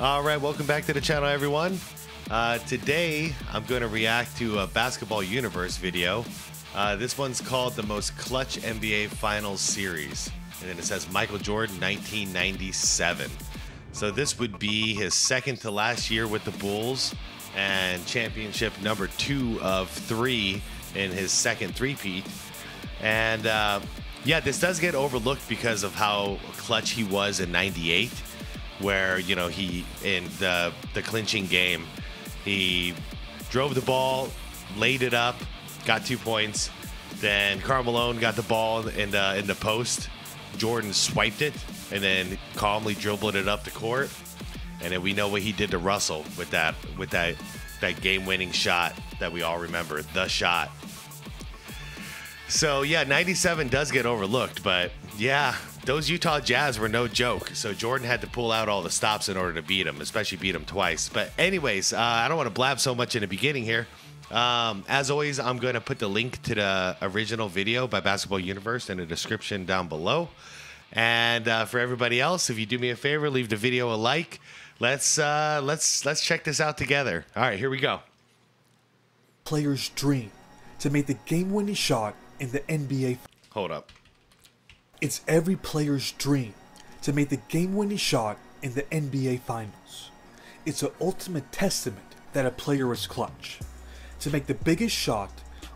All right, welcome back to the channel, everyone. Today, I'm going to react to a Basketball Universe video. This one's called the Most Clutch NBA Finals Series. And then it says Michael Jordan, 1997. So this would be his second to last year with the Bulls and championship number 2 of 3 in his second three-peat. And yeah, this does get overlooked because of how clutch he was in 98. Where, you know, he, in the clinching game, he drove the ball, laid it up, got 2 points. Then Karl Malone got the ball in the post. Jordan swiped it and then calmly dribbled it up the court. And then we know what he did to Russell with that game-winning shot that we all remember, the shot. So yeah, 97 does get overlooked, but yeah, those Utah Jazz were no joke. So Jordan had to pull out all the stops in order to beat him, especially beat him twice. But anyways, I don't want to blab so much in the beginning here. As always, I'm going to put the link to the original video by Basketball Universe in the description down below. And for everybody else, if you do me a favor, leave the video a like. Let's check this out together. All right, here we go. Player's dream to make the game-winning shot in the NBA. Hold up. It's every player's dream to make the game-winning shot in the NBA Finals. It's an ultimate testament that a player is clutch. To make the biggest shot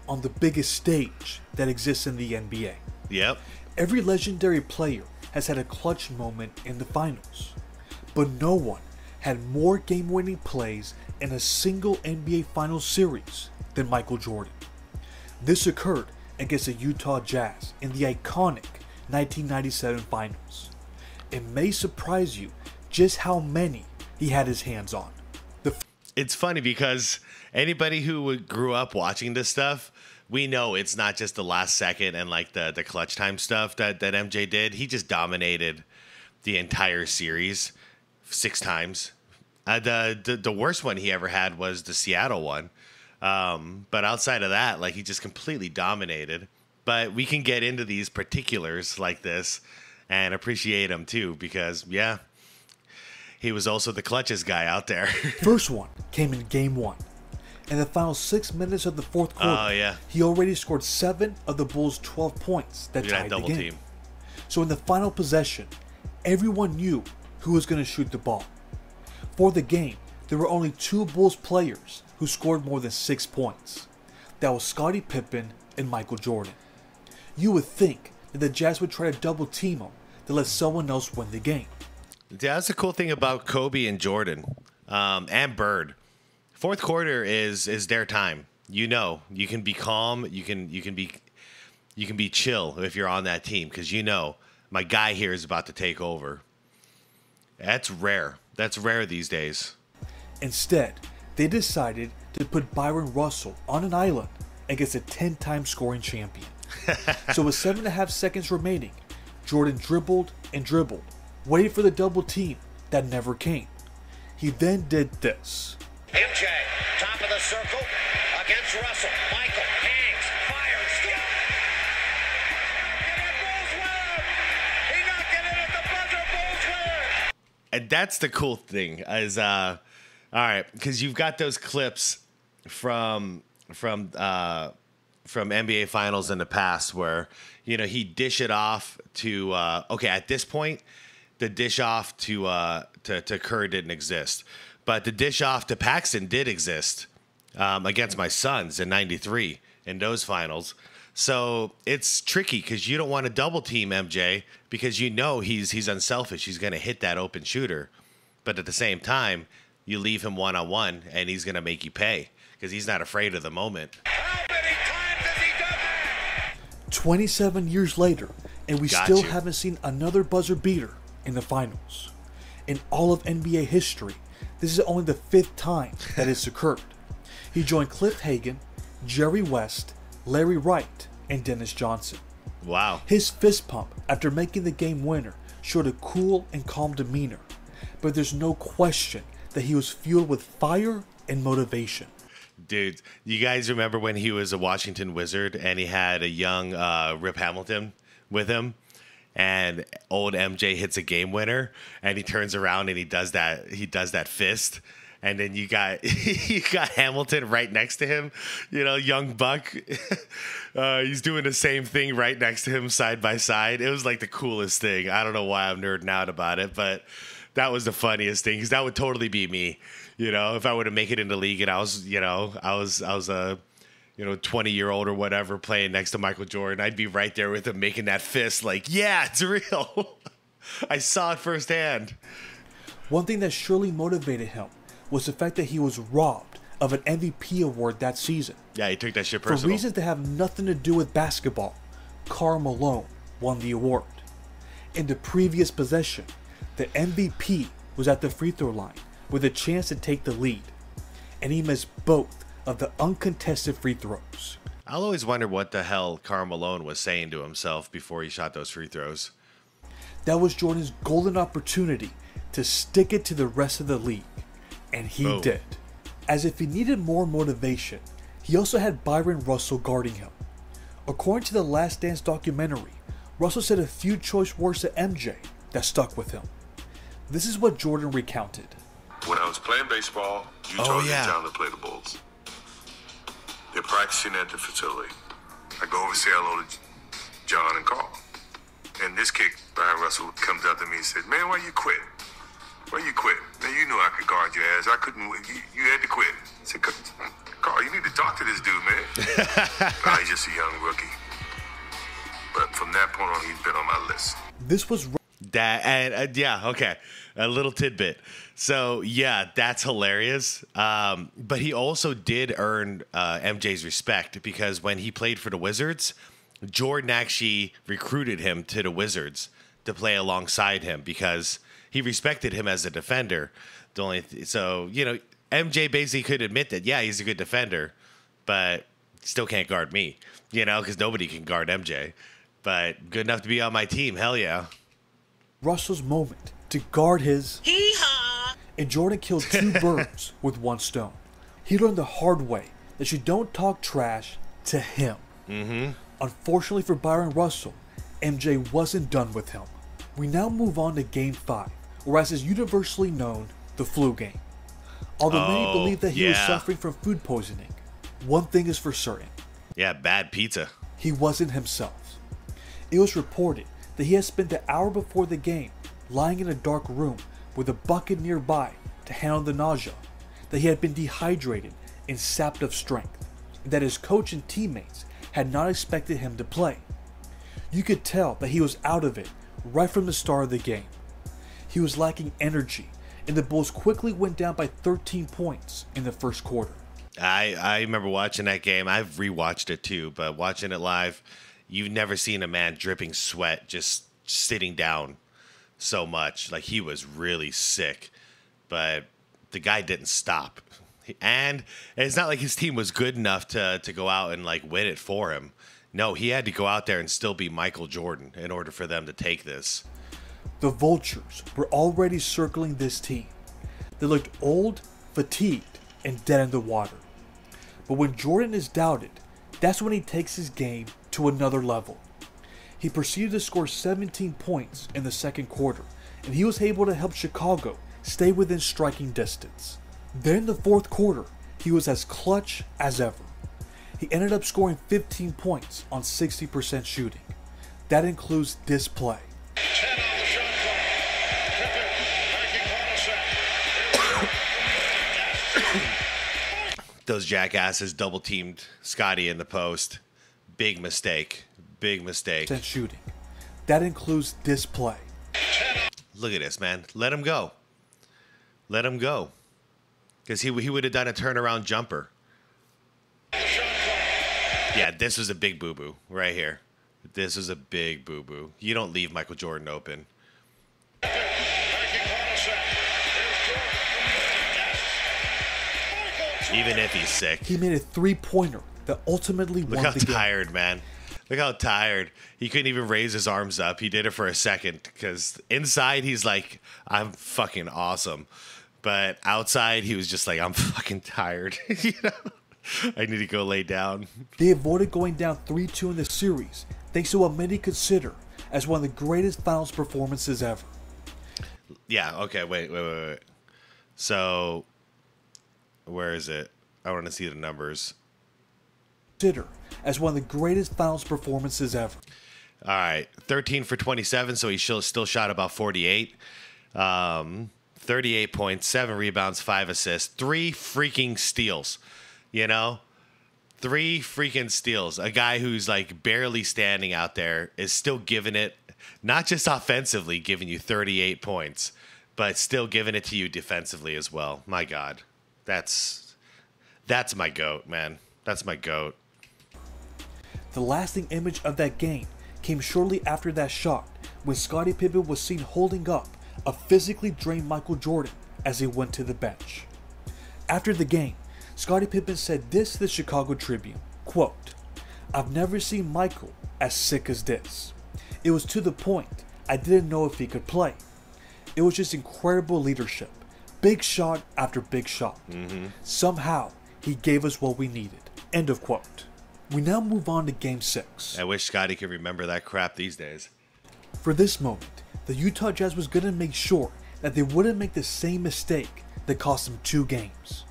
on the biggest stage that exists in the NBA. Yep. Every legendary player has had a clutch moment in the Finals. But no one had more game-winning plays in a single NBA Finals series than Michael Jordan. This occurred against the Utah Jazz in the iconic 1997 Finals. It may surprise you just how many he had his hands on. It's funny because anybody who grew up watching this stuff, we know it's not just the last second and like the clutch time stuff that MJ did. He just dominated the entire series 6 times. The worst one he ever had was the Seattle one. But outside of that, like, he just completely dominated. But we can get into these particulars like this and appreciate him too, because yeah, he was also the clutchest guy out there. First one came in game 1. In the final 6 minutes of the fourth quarter, oh, yeah, he already scored 7 of the Bulls' 12 points that tied the game. Team. So in the final possession, everyone knew who was going to shoot the ball. For the game, there were only 2 Bulls players who scored more than 6 points. That was Scottie Pippen and Michael Jordan. You would think that the Jazz would try to double team him to let someone else win the game. Yeah, that's the cool thing about Kobe and Jordan, and Bird. Fourth quarter is their time. You know, you can be calm, you can be chill if you're on that team, because you know my guy here is about to take over. That's rare. That's rare these days. Instead, they decided to put Byron Russell on an island against a 10-time scoring champion. So with 7.5 seconds remaining, Jordan dribbled and dribbled, waiting for the double team that never came. He then did this. MJ, top of the circle, against Russell. Michael hangs, fires, He knocked it in at the buzzer, Bulls win! And that's the cool thing is, all right, because you've got those clips from NBA Finals in the past where, you know, he dish it off to okay, at this point the dish off to Kerr didn't exist, but the dish off to Paxson did exist against my Suns in '93 in those finals. So it's tricky because you don't want to double team MJ because you know he's unselfish. He's going to hit that open shooter, but at the same time you leave him one-on-one and he's going to make you pay because he's not afraid of the moment. How many times has he done that? 27 years later, and we still haven't seen another buzzer beater in the finals. In all of NBA history, this is only the 5th time that it's occurred. He joined Cliff Hagan, Jerry West, Larry Wright, and Dennis Johnson. Wow. His fist pump after making the game winner showed a cool and calm demeanor, but there's no question that he was fueled with fire and motivation. Dude, you guys remember when he was a Washington Wizard and he had a young Rip Hamilton with him? and old MJ hits a game winner, and he turns around and he does that fist. And then you got Hamilton right next to him, young Buck. He's doing the same thing right next to him, side by side. It was like the coolest thing. I don't know why I'm nerding out about it, but that was the funniest thing, because that would totally be me. If I were to make it in the league and I was a 20-year-old or whatever playing next to Michael Jordan, I'd be right there with him making that fist, like, yeah, it's real. I saw it firsthand. One thing that surely motivated him was the fact that he was robbed of an MVP award that season. Yeah, he took that shit For personal. reasons that have nothing to do with basketball, Karl Malone won the award. In the previous possession, the MVP was at the free throw line with a chance to take the lead, and he missed both of the uncontested free throws. I'll always wonder what the hell Karl Malone was saying to himself before he shot those free throws. That was Jordan's golden opportunity to stick it to the rest of the league, and he did. As if he needed more motivation, he also had Byron Russell guarding him. According to the Last Dance documentary, Russell said a few choice words to MJ that stuck with him. This is what Jordan recounted. When I was playing baseball, Utah is down to play the Bulls. They're practicing at the facility. I go over to say hello to John and Carl. And this kid, Byron Russell, comes up to me and says, "Man, why you quit? Why you quit? Man, you knew I could guard your ass. I couldn't. You had to quit." I said, "Carl, you need to talk to this dude, man." Nah, he's just a young rookie. But from that point on, he's been on my list. This was that, and okay, a little tidbit. So yeah, that's hilarious. But he also did earn MJ's respect, because when he played for the Wizards, Jordan actually recruited him to the Wizards to play alongside him because he respected him as a defender. MJ basically could admit that, yeah, he's a good defender, but still can't guard me, because nobody can guard MJ. But good enough to be on my team, hell yeah. Russell's moment to guard his hee-haw, and Jordan killed two birds with one stone. He learned the hard way that you don't talk trash to him. Unfortunately for Byron Russell, MJ wasn't done with him. We now move on to Game 5, or as is universally known, the flu game. Although many believe that he was suffering from food poisoning, one thing is for certain. Yeah, bad pizza. He wasn't himself. It was reported that he had spent the hour before the game lying in a dark room with a bucket nearby to handle the nausea, that he had been dehydrated and sapped of strength, and that his coach and teammates had not expected him to play. You could tell that he was out of it right from the start of the game. He was lacking energy, and the Bulls quickly went down by 13 points in the first quarter. I remember watching that game. I've rewatched it too, but watching it live, you've never seen a man dripping sweat just sitting down so much. Like, he was really sick, but the guy didn't stop. And it's not like his team was good enough to go out and like win it for him. No, he had to go out there and still be Michael Jordan in order for them to take this. The vultures were already circling this team. They looked old, fatigued, and dead in the water. But when Jordan is doubted, that's when he takes his game to another level. He proceeded to score 17 points in the second quarter, and he was able to help Chicago stay within striking distance. Then in the fourth quarter, he was as clutch as ever. He ended up scoring 15 points on 60% shooting. That includes this play. 10 on the shot clock. Pippen making set. Those jackasses double teamed Scottie in the post. Big mistake. Big mistake. Shooting. That includes this play. Look at this, man. Let him go. Let him go. Because he would have done a turnaround jumper. Yeah, this was a big boo-boo right here. This is a big boo-boo. You don't leave Michael Jordan open. Even if he's sick. He made a three-pointer that ultimately won the game. Look how tired, man. Look how tired. He couldn't even raise his arms up. He did it for a second because inside he's like, I'm fucking awesome. But outside he was just like, I'm fucking tired. I need to go lay down. They avoided going down 3-2 in the series thanks to what many consider as one of the greatest finals performances ever. Yeah, okay, wait. So, where is it? I want to see the numbers. Consider as one of the greatest finals performances ever. All right, 13 for 27, so he still shot about 48. 38 points, 7 rebounds, 5 assists, 3 freaking steals. You know? 3 freaking steals. A guy who's like barely standing out there is still giving it, not just offensively giving you 38 points, but still giving it to you defensively as well. My God. That's my GOAT, man. That's my GOAT. The lasting image of that game came shortly after that shot, when Scottie Pippen was seen holding up a physically drained Michael Jordan as he went to the bench. After the game, Scottie Pippen said this to the Chicago Tribune, quote, "I've never seen Michael as sick as this. It was to the point I didn't know if he could play. It was just incredible leadership, big shot after big shot. Somehow, he gave us what we needed." End of quote. We now move on to Game 6. I wish Scottie could remember that crap these days. For this moment, the Utah Jazz was going to make sure that they wouldn't make the same mistake that cost them 2 games.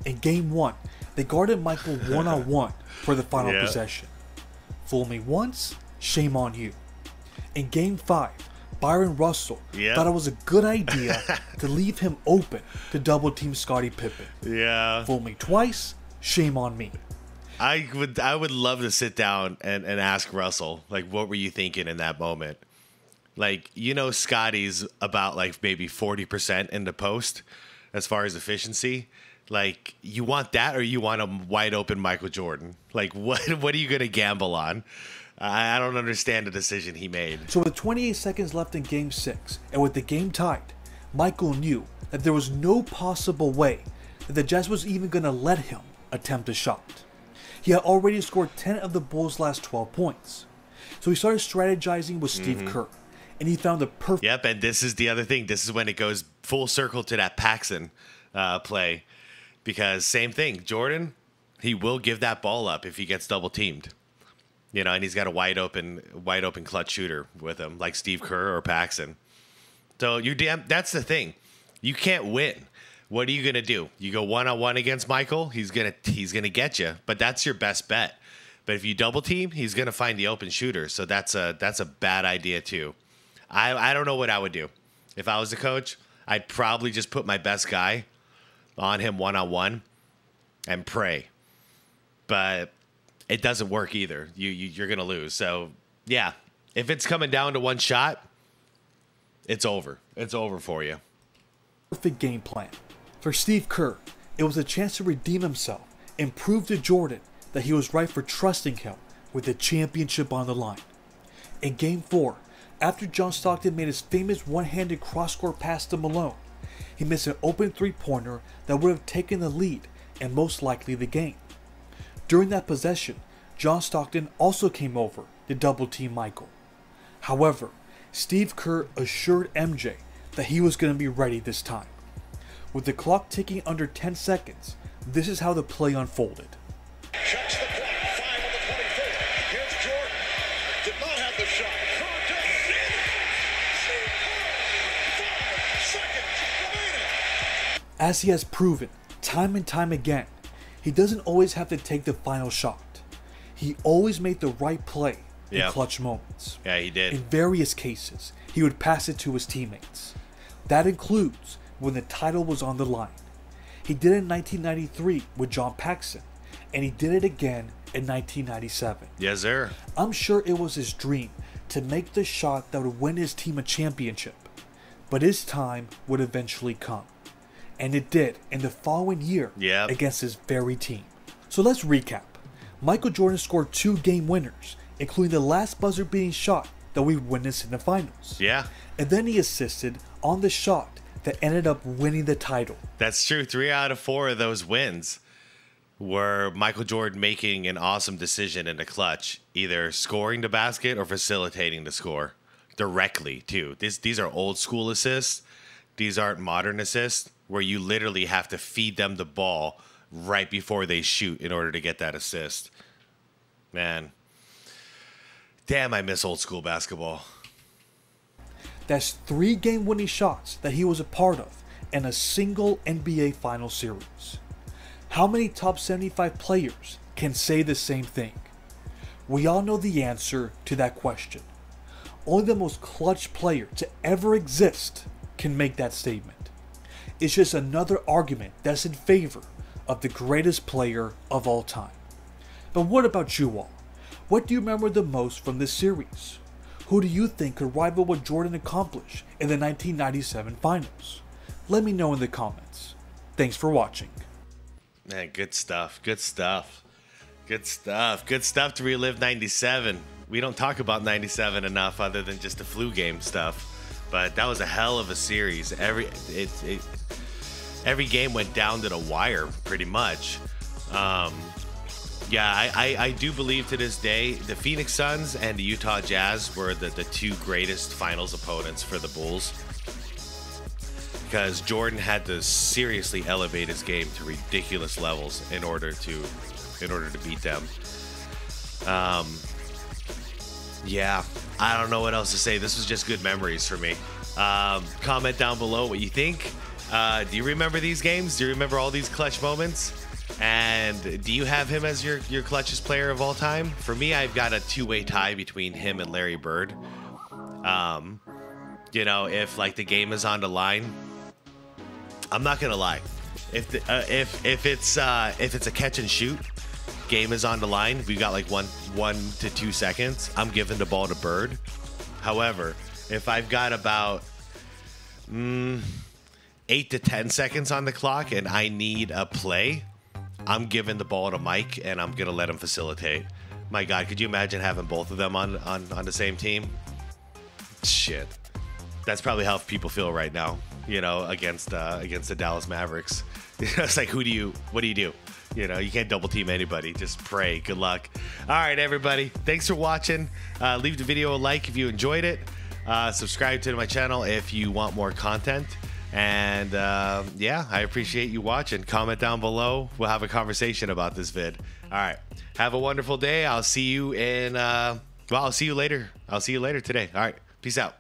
In Game 1, they guarded Michael one-on-one for the final possession. Fool me once, shame on you. In Game 5, Byron Russell thought it was a good idea to leave him open to double-team Scottie Pippen. Yeah. Fool me twice, shame on me. I would love to sit down and ask Russell, like, what were you thinking in that moment? Like, you know, Scottie's about like maybe 40% in the post as far as efficiency. Like, you want that or you want a wide open Michael Jordan? Like, what are you going to gamble on? I don't understand the decision he made. So with 28 seconds left in Game 6, and with the game tied, Michael knew that there was no possible way that the Jazz was even going to let him attempt a shot. He had already scored 10 of the Bulls' last 12 points. So he started strategizing with Steve Kerr, and he found the perfect... Yep, and this is the other thing. This is when it goes full circle to that Paxson play. Because same thing, Jordan, he will give that ball up if he gets double teamed. You know, and he's got a wide open clutch shooter with him, like Steve Kerr or Paxson. So that's the thing. You can't win. What are you gonna do? You go one-on-one against Michael, he's gonna get you, but that's your best bet. But if you double team, he's gonna find the open shooter. So that's a bad idea too. I don't know what I would do. If I was the coach, I'd probably just put my best guy on him one-on-one and pray. But it doesn't work either. You're gonna lose. So yeah, if it's coming down to one shot, it's over. It's over for you. Perfect game plan. For Steve Kerr, it was a chance to redeem himself and prove to Jordan that he was right for trusting him with the championship on the line. In Game 4, after John Stockton made his famous one-handed cross-court pass to Malone, he missed an open three-pointer that would have taken the lead and most likely the game. During that possession, John Stockton also came over to double-team Michael. However, Steve Kerr assured MJ that he was going to be ready this time. With the clock ticking under 10 seconds, this is how the play unfolded. Checks the clock, 5 on the 24. Here's Jordan. Did not have the shot. 5 seconds remaining. As he has proven time and time again, he doesn't always have to take the final shot. He always made the right play in clutch moments. Yeah, he did. In various cases, he would pass it to his teammates. That includes when the title was on the line. He did it in 1993 with John Paxson, and he did it again in 1997. Yes, sir. I'm sure it was his dream to make the shot that would win his team a championship, but his time would eventually come. And it did in the following year against his very team. So let's recap. Michael Jordan scored 2 game winners, including the last buzzer-beating shot that we witnessed in the finals. Yeah. And then he assisted on the shot that ended up winning the title. That's true. 3 out of 4 of those wins were Michael Jordan making an awesome decision in the clutch, either scoring the basket or facilitating the score directly, too. These are old school assists. These aren't modern assists where you literally have to feed them the ball right before they shoot in order to get that assist. Man. Damn, I miss old school basketball. That's 3 game-winning shots that he was a part of in a single NBA Finals series. How many top 75 players can say the same thing? We all know the answer to that question. Only the most clutch player to ever exist can make that statement. It's just another argument that's in favor of the greatest player of all time. But what about you all? What do you remember the most from this series? Who do you think could rival what Jordan accomplished in the 1997 finals? Let me know in the comments. Thanks for watching. Man, good stuff. Good stuff. Good stuff. Good stuff to relive 97. We don't talk about 97 enough other than just the flu game stuff. But that was a hell of a series. Every game went down to the wire pretty much. Yeah, I do believe to this day the Phoenix Suns and the Utah Jazz were the 2 greatest finals opponents for the Bulls, because Jordan had to seriously elevate his game to ridiculous levels in order to beat them. Yeah, I don't know what else to say. This was just good memories for me. Comment down below what you think. Do you remember these games? Do you remember all these clutch moments? And do you have him as your clutchest player of all time? For me, I've got a 2-way tie between him and Larry Bird. You know, if like the game is on the line, I'm not gonna lie. If it's a catch and shoot, game is on the line, we've got like 1 to 2 seconds, I'm giving the ball to Bird. However, if I've got about 8 to 10 seconds on the clock and I need a play, I'm giving the ball to Mike and I'm gonna let him facilitate. My God, could you imagine having both of them on the same team? Shit, that's probably how people feel right now. You know, against the Dallas Mavericks. It's like, what do you do? You know, you can't double team anybody. Just pray. Good luck. All right, everybody. Thanks for watching. Leave the video a like if you enjoyed it. Subscribe to my channel if you want more content. And yeah, I appreciate you watching. Comment down below. We'll have a conversation about this vid. All right. Have a wonderful day. I'll see you in, well, I'll see you later. I'll see you later today. All right. Peace out.